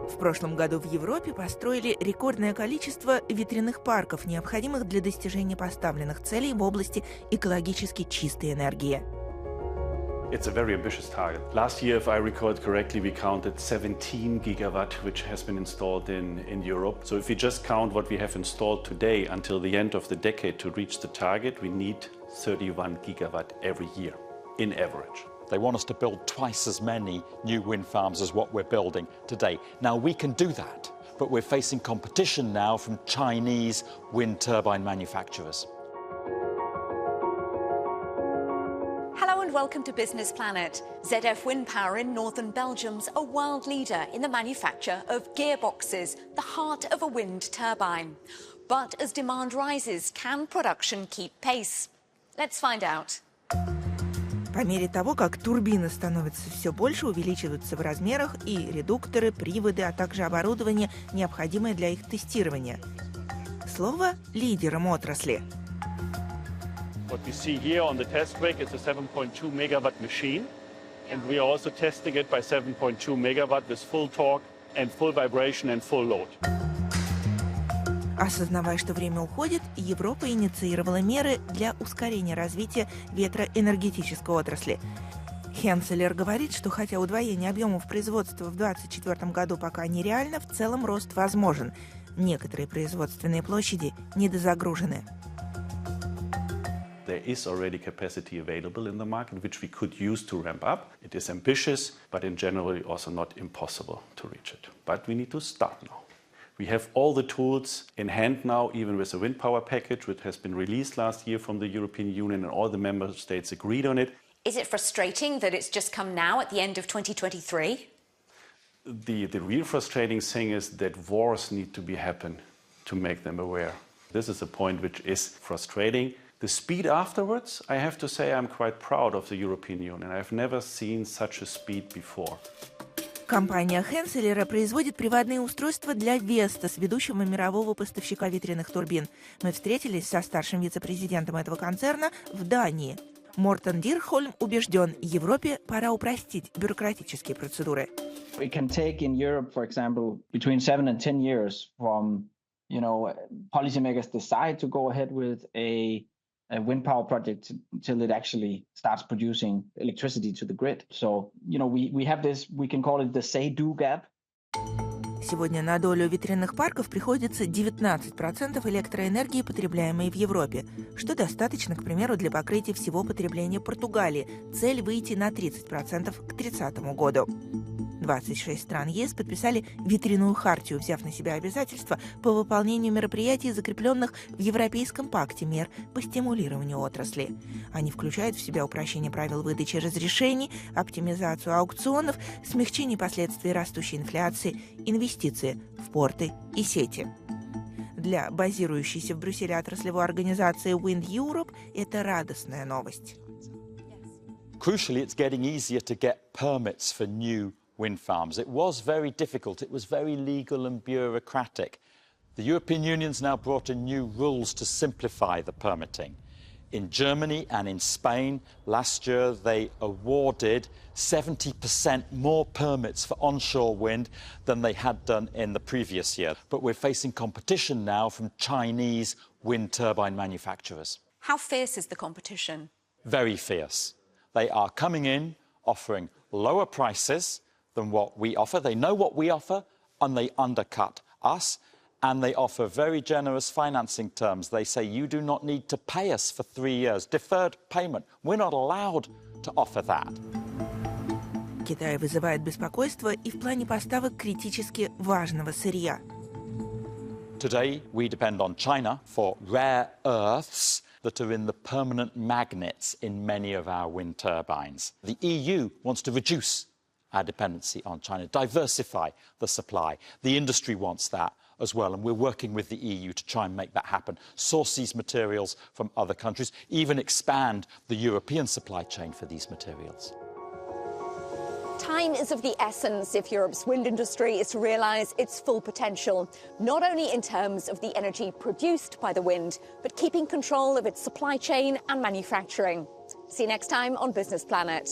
В прошлом году в Европе построили рекордное количество ветряных парков, необходимых для достижения поставленных целей в области экологически чистой энергии. It's a very ambitious target. Last year, if I recall it correctly, we counted 17 gigawatt, which has been installed in Europe. So if we just count what we have installed today until the end of the decade to reach the target, we need 31 gigawatt every year, in average. They want us to build twice as many new wind farms as what we're building today. Now, we can do that, but we're facing competition now from Chinese wind turbine manufacturers. Hello and welcome to Business Planet. ZF Wind Power in northern Belgium's a world leader in the manufacture of gearboxes, the heart of a wind turbine. But as demand rises, can production keep pace? Let's find out. По мере того, как турбины становятся все больше, увеличиваются в размерах и редукторы, приводы, а также оборудование, необходимое для их тестирования. Слово лидерам отрасли. What we see here on the test rig is a 7.2 megawatt machine, and we are also testing it by 7.2 megawatt with full torque and full vibration and full load. Осознавая, что время уходит, Европа инициировала меры для ускорения развития ветроэнергетической отрасли. Хенселер говорит, что хотя удвоение объемов производства в 2024 году пока нереально, в целом рост возможен. Некоторые производственные площади недозагружены. There is already capacity available in the market, which we could use to ramp up. It is ambitious, but in general also not impossible to reach it. But we need to start now. We have all the tools in hand now, even with the wind power package, which has been released last year from the European Union, and all the member states agreed on it. Is it frustrating that it's just come now at the end of 2023? The real frustrating thing is that wars need to be happen to make them aware. This is a point which is frustrating. The speed afterwards, I have to say I'm quite proud of the European Union. I've never seen such a speed before. Компания Хенселера производит приводные устройства для Вестас, ведущего мирового поставщика ветряных турбин. Мы встретились со старшим вице-президентом этого концерна в Дании. Мортен Дирхольм убежден, Европе пора упростить бюрократические процедуры. It can take in Europe, for example, between 7 and 10 years from, policymakers decide to go ahead with a wind power project till it actually starts producing electricity to the grid. So, we have this, we can call it the say-do gap. Сегодня на долю ветряных парков приходится 19% электроэнергии, потребляемой в Европе, что достаточно, к примеру, для покрытия всего потребления Португалии. Цель выйти на 30% к 2030 году. 26 стран ЕС подписали ветряную хартию, взяв на себя обязательства по выполнению мероприятий, закрепленных в Европейском пакте мер по стимулированию отрасли. Они включают в себя упрощение правил выдачи разрешений, оптимизацию аукционов, смягчение последствий растущей инфляции, инвестиции в порты и сети. Для базирующейся в Брюсселе отраслевой организации Wind Europe это радостная новость. Crucially, it's getting easier to get permits for new wind farms. It was very difficult. It was very legal and bureaucratic. The European Union's now brought in new rules to simplify the permitting. In Germany and in Spain, last year they awarded 70% more permits for onshore wind than they had done in the previous year. But we're facing competition now from Chinese wind turbine manufacturers. How fierce is the competition? Very fierce. They are coming in, offering lower prices than what we offer. They know what we offer, and they undercut us. And they offer very generous financing terms. They say you do not need to pay us for 3 years. Deferred payment. We're not allowed to offer that. Китай вызывает беспокойство и в плане поставок критически важного сырья. Today we depend on China for rare earths that are in the permanent magnets in many of our wind turbines. The EU wants to reduce our dependency on China, diversify the supply. The industry wants that as well, and we're working with the EU to try and make that happen. Source these materials from other countries, even expand the European supply chain for these materials. Time is of the essence if Europe's wind industry is to realise its full potential, not only in terms of the energy produced by the wind, but keeping control of its supply chain and manufacturing. See you next time on Business Planet.